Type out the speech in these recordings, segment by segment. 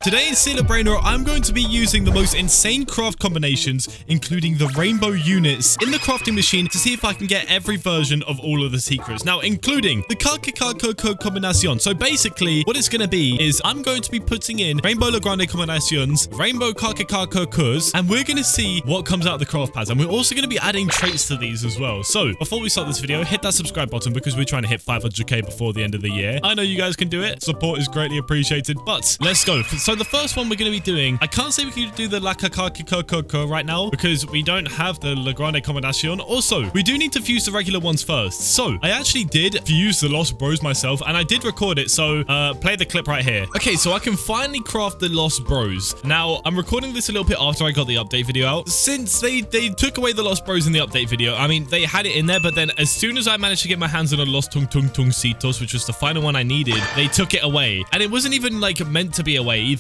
Today in Sealer Brainrot, I'm going to be using the most insane craft combinations, including the rainbow units, in the crafting machine to see if I can get every version of all of the secrets. Now, including the Coco combination. So basically, what it's going to be is I'm going to be putting in Rainbow La Grande combinations, Rainbow Cocos, and we're going to see what comes out of the craft pads. And we're also going to be adding traits to these as well. So before we start this video, hit that subscribe button because we're trying to hit 500k before the end of the year. I know you guys can do it. Support is greatly appreciated, but let's go. So the first one we're going to be doing, I can't say we can do the La Coco right now because we don't have the La Grande combination. Also, we do need to fuse the regular ones first. So I actually did fuse the Lost Bros myself and I did record it. So play the clip right here. Okay, so I can finally craft the Lost Bros. Now, I'm recording this a little bit after I got the update video out. Since they took away the Lost Bros in the update video, I mean, they had it in there, but then as soon as I managed to get my hands on a Lost Tungcitos, which was the final one I needed, they took it away. And it wasn't even like meant to be away either.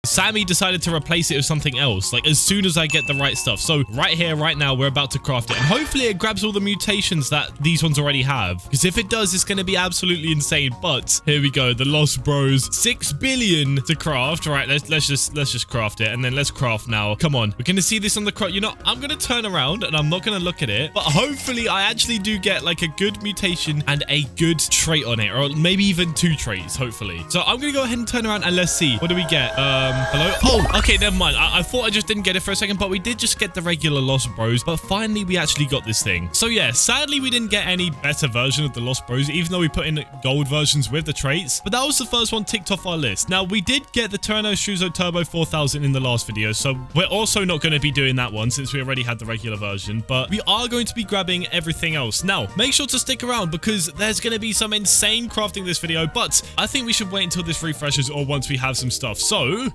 Sammy decided to replace it with something else, like as soon as I get the right stuff. So right here, right now, we're about to craft it. And hopefully it grabs all the mutations that these ones already have. Because if it does, it's going to be absolutely insane. But here we go. The Lost Bros. 6 billion to craft. Right, let's just craft it. And then let's craft now. Come on. We're going to see this on the craft. You know, I'm going to turn around and I'm not going to look at it. But hopefully I actually do get like a good mutation and a good trait on it. Or maybe even 2 traits, hopefully. So I'm going to go ahead and turn around and let's see. What do we get? Hello? Oh, okay, never mind. I thought I just didn't get it for a second, but we did just get the regular Lost Bros. But finally, we actually got this thing. So yeah, sadly, we didn't get any better version of the Lost Bros, even though we put in gold versions with the traits. But that was the first one ticked off our list. Now, we did get the Turno Shuzo Turbo 4000 in the last video, so we're also not going to be doing that one since we already had the regular version. But we are going to be grabbing everything else. Now, make sure to stick around because there's going to be some insane crafting this video, but I think we should wait until this refreshes or once we have some stuff. So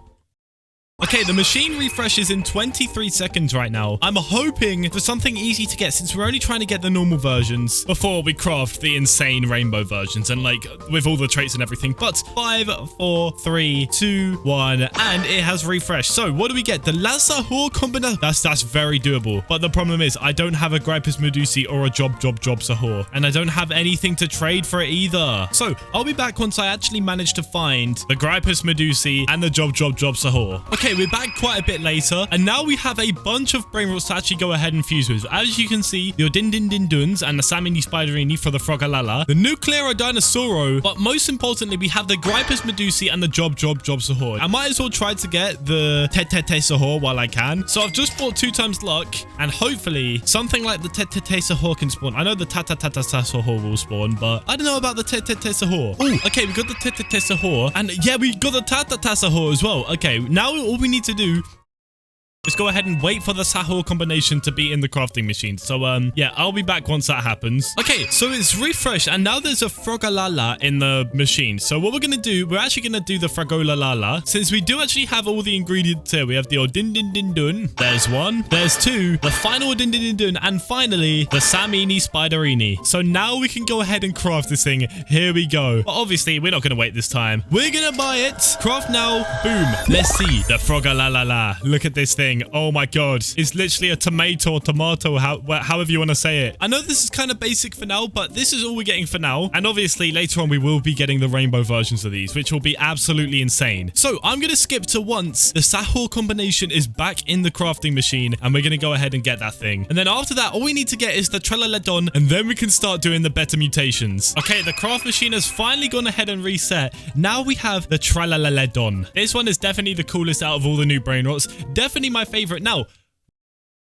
okay, the machine refreshes in 23 seconds right now. I'm hoping for something easy to get since we're only trying to get the normal versions before we craft the insane rainbow versions and like with all the traits and everything. But 5, 4, 3, 2, 1, and it has refreshed. So what do we get? The Lazahor combination. That's very doable. But the problem is I don't have a Gripus Medusi or a Job Sahur. And I don't have anything to trade for it either. So I'll be back once I actually manage to find the Gripus Medusi and the Job Sahur. Okay, we're back quite a bit later, and now we have a bunch of Brainrots to actually go ahead and fuse with. As you can see, the Duns and the Samini Spiderini for the Frogala, the Nuclear Dinosauro, but most importantly, we have the Gripus Medusi and the Job Sahur. I might as well try to get the Tete Sahur while I can. So I've just bought 2 times luck, and hopefully something like the Tete Sahur can spawn. I know the Tata Sahur will spawn, but I don't know about the Tete Sahur. Oh, okay, we got the Tete Sahur, and yeah, we got the Tata Sahur as well. Okay, now all we need to do is go ahead and wait for the Sahur combination to be in the crafting machine. So, yeah, I'll be back once that happens. Okay, so it's refreshed, and now there's a Frogala in the machine. So what we're going to do, we're actually going to do the Frogala. Since we do actually have all the ingredients here, we have the Dun. There's 1. There's 2. The final Dun. And finally, the Samini Spiderini. So now we can go ahead and craft this thing. Here we go. But obviously, we're not going to wait this time. We're going to buy it. Craft now. Boom. Let's see. The Frogala. Look at this thing. Oh my god. It's literally a tomato, however you want to say it. I know this is kind of basic for now, but this is all we're getting for now. And obviously later on we will be getting the rainbow versions of these, which will be absolutely insane. So I'm going to skip to once the Sahur combination is back in the crafting machine, and we're going to go ahead and get that thing. And then after that, all we need to get is the Tralaledon, and then we can start doing the better mutations. Okay, the craft machine has finally gone ahead and reset. Now we have the Tralaledon. This one is definitely the coolest out of all the new Brainrots. Definitely my favorite. Now,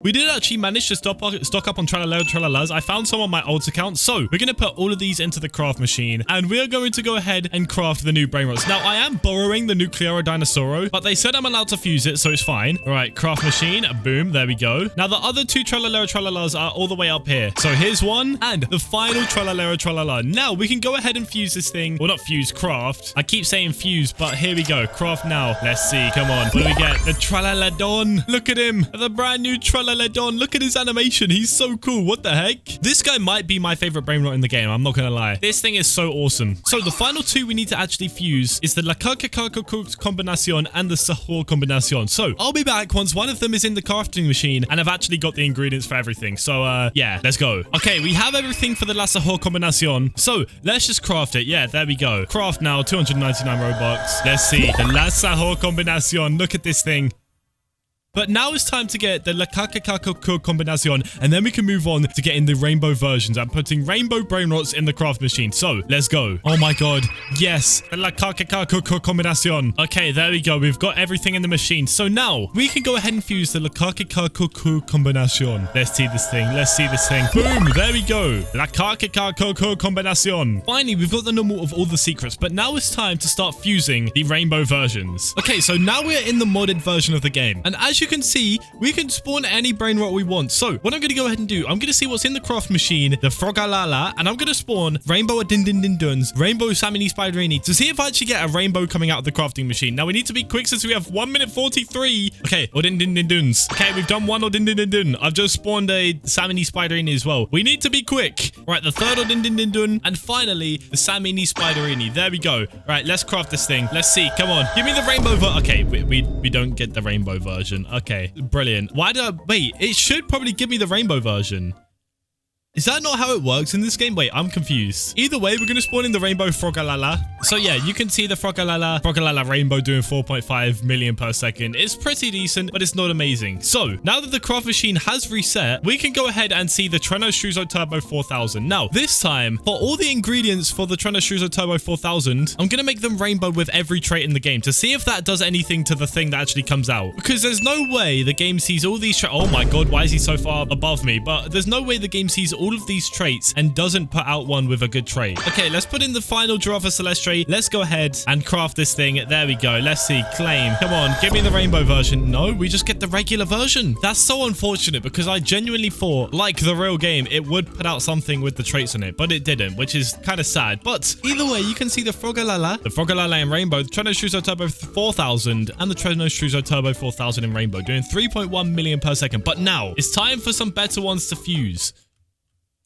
we did actually manage to stock up on Tralalas. I found some on my old account. So we're going to put all of these into the craft machine, and we're going to go ahead and craft the new Brainrots. Now, I am borrowing the Nuclear Dinosauro, but they said I'm allowed to fuse it, so it's fine. All right, craft machine. Boom. There we go. Now, the other 2 Tralalas are all the way up here. So here's one, and the final Tralala. Now, we can go ahead and fuse this thing. Well, not fuse, craft. I keep saying fuse, but here we go. Craft now. Let's see. Come on. What do we get? The Tralaledon. Look at him. The brand new Tralaledon. Tralaledon. Look at his animation. He's so cool. What the heck? This guy might be my favorite Brainrot in the game. I'm not going to lie. This thing is so awesome. So the final two we need to actually fuse is the La Coca-Cola combination and the Sahur combination. So I'll be back once one of them is in the crafting machine and I've actually got the ingredients for everything. So yeah, let's go. Okay, we have everything for the La Sahur combination. So let's just craft it. Yeah, there we go. Craft now, 299 Robux. Let's see. The La Sahur combination. Look at this thing. But now it's time to get the La Coca-Cola combination, and then we can move on to getting the rainbow versions and putting rainbow Brainrots in the craft machine. So, let's go. Oh my god. Yes, the La Coca-Cola combination. Okay, there we go. We've got everything in the machine. So now, we can go ahead and fuse the La Coca-Cola combination. Let's see this thing. Let's see this thing. Boom, there we go. La Coca-Cola combination. Finally, we've got the normal of all the secrets, but now it's time to start fusing the rainbow versions. Okay, so now we're in the modded version of the game. And as you can see, we can spawn any Brainrot we want. So what I'm going to go ahead and do, I'm going to see what's in the craft machine, the Frogala, and I'm going to spawn rainbow Adindinduns, rainbow Samini Spiderini to see if I actually get a rainbow coming out of the crafting machine. Now we need to be quick since we have 1 minute 43. Okay, Odindinduns. Okay, we've done one Odindindun. I've just spawned a Samini Spiderini as well. We need to be quick. Right, the third Odindindun, and finally the Samini Spiderini. There we go. Right, let's craft this thing. Let's see. Come on, give me the rainbow okay, we don't get the rainbow version. Okay, brilliant. Why did I... Wait, it should probably give me the rainbow version. Is that not how it works in this game? Wait, I'm confused. Either way, we're going to spawn in the rainbow Frogala. So yeah, you can see the Frogala rainbow doing 4.5 million per second. It's pretty decent, but it's not amazing. So now that the craft machine has reset, we can go ahead and see the Tralaledon Turbo 4000. Now, this time, for all the ingredients for the Tralaledon Turbo 4000, I'm going to make them rainbow with every trait in the game to see if that does anything to the thing that actually comes out. Because there's no way the game sees all these traits. Oh my god, why is he so far above me? But there's no way the game sees all of these traits and doesn't put out one with a good trait. Okay, let's put in the final Giraffe Celestre. Let's go ahead and craft this thing. There we go. Let's see. Claim. Come on, give me the rainbow version. No, we just get the regular version. That's so unfortunate because I genuinely thought, like the real game, it would put out something with the traits on it, but it didn't, which is kind of sad. But either way, you can see the Frogala in rainbow, the Tralaledon Turbo 4000, and the Tralaledon Turbo 4000 in rainbow, doing 3.1 million per second. But now, it's time for some better ones to fuse.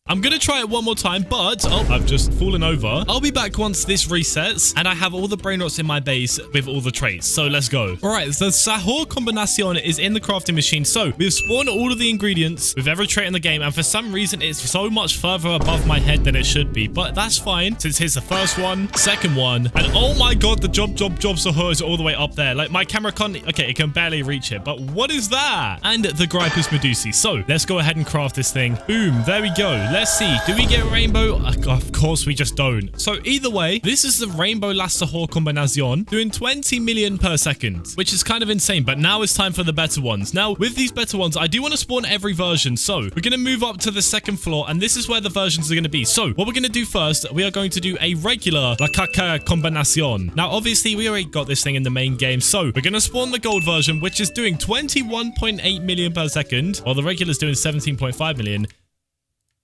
I'm going to try it one more time, but... Oh, I've just fallen over. I'll be back once this resets, and I have all the Brainrots in my base with all the traits. So let's go. All right, so the Sahur combination is in the crafting machine. So we've spawned all of the ingredients with every trait in the game, and for some reason, it's so much further above my head than it should be. But that's fine, since here's the first one, second one, and oh my god, the job Sahur is all the way up there. Like, my camera can't... Okay, it can barely reach it, but what is that? And the Gripus Medusi. So let's go ahead and craft this thing. Boom, there we go. Let's see. Do we get rainbow? Of course we just don't. So either way, this is the rainbow La Sahur combination doing 20 million per second, which is kind of insane. But now it's time for the better ones. Now, with these better ones, I do want to spawn every version. So we're going to move up to the second floor, and this is where the versions are going to be. So what we're going to do first, we are going to do a regular La Caca combination. Now, obviously, we already got this thing in the main game. So we're going to spawn the gold version, which is doing 21.8 million per second, while the regular is doing 17.5 million.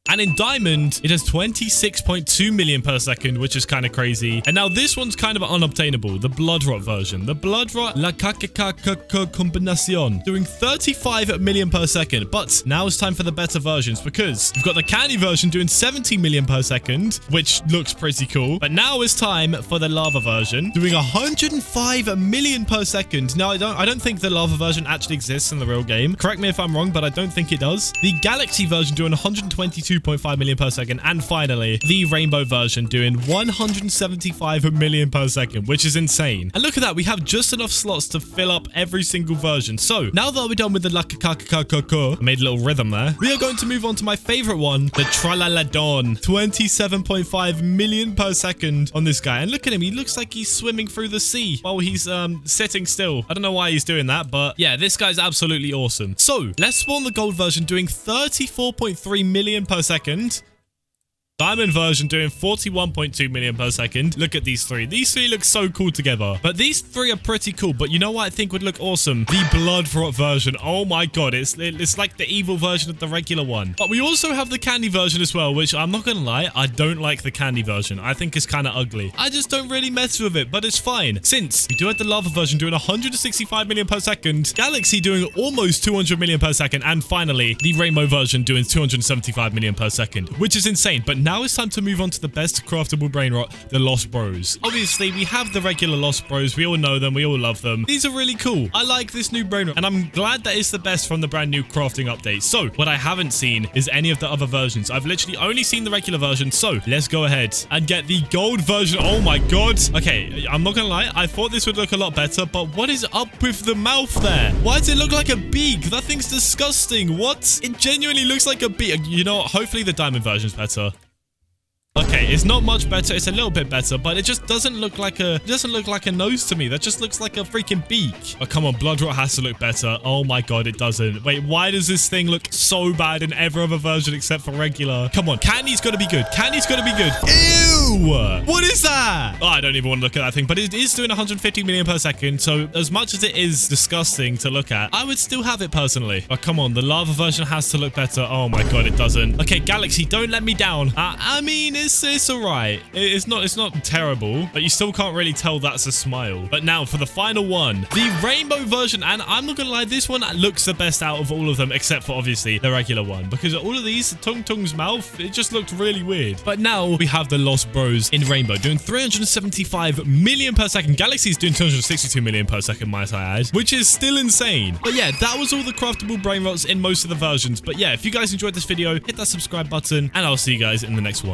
And in Diamond, it has 26.2 million per second, which is kind of crazy. And now this one's kind of unobtainable, the Bloodrot version. The Bloodrot La Caca combination, doing 35 million per second. But now it's time for the better versions because we've got the Candy version doing 70 million per second, which looks pretty cool. But now it's time for the Lava version, doing 105 million per second. Now, I don't think the Lava version actually exists in the real game. Correct me if I'm wrong, but I don't think it does. The Galaxy version doing 122.5 million per second, and finally the rainbow version doing 175 million per second, which is insane. And look at that, we have just enough slots to fill up every single version. So now that we're done with the I made a little rhythm there, we are going to move on to my favorite one, the Tralaledon, 27.5 million per second on this guy. And look at him, he looks like he's swimming through the sea while he's sitting still. I don't know why he's doing that, but yeah, this guy's absolutely awesome. So let's spawn the gold version doing 34.3 million per second. Diamond version doing 41.2 million per second. Look at these three. These three look so cool together. But these three are pretty cool. But you know what I think would look awesome? The Bloodrot version. Oh my god. It's like the evil version of the regular one. But we also have the candy version as well, which I'm not going to lie, I don't like the candy version. I think it's kind of ugly. I just don't really mess with it, but it's fine. Since we do have the lava version doing 165 million per second, Galaxy doing almost 200 million per second, and finally, the rainbow version doing 275 million per second, which is insane. But now it's time to move on to the best craftable Brainrot, the Lost Bros. Obviously, we have the regular Lost Bros. We all know them. We all love them. These are really cool. I like this new Brainrot, and I'm glad that it's the best from the brand new crafting update. So, what I haven't seen is any of the other versions. I've literally only seen the regular version. So, let's go ahead and get the gold version. Oh my god. Okay, I'm not gonna lie. I thought this would look a lot better, but what is up with the mouth there? Why does it look like a beak? That thing's disgusting. What? It genuinely looks like a beak. You know what? Hopefully the diamond version's better. Okay, it's not much better. It's a little bit better, but it just doesn't look like a nose to me. That just looks like a freaking beak. Oh, come on. Bloodrot has to look better. Oh my god, it doesn't. Wait, why does this thing look so bad in every other version except for regular? Come on. Candy's got to be good. Candy's got to be good. Ew! What is that? Oh, I don't even want to look at that thing, but it is doing 150 million per second. So as much as it is disgusting to look at, I would still have it personally. Oh, come on. The lava version has to look better. Oh my god, it doesn't. Okay, Galaxy, don't let me down. I mean, it's all right. It's not terrible, but you still can't really tell that's a smile. But now for the final one, the rainbow version. And I'm not gonna lie, this one looks the best out of all of them, except for obviously the regular one, because all of these, Tung Tung's mouth, it just looked really weird. But now we have the Lost Bros in rainbow doing 375 million per second. Galaxy's doing 262 million per second, might I add, which is still insane. But yeah, that was all the craftable Brainrots in most of the versions. But yeah, if you guys enjoyed this video, hit that subscribe button, and I'll see you guys in the next one.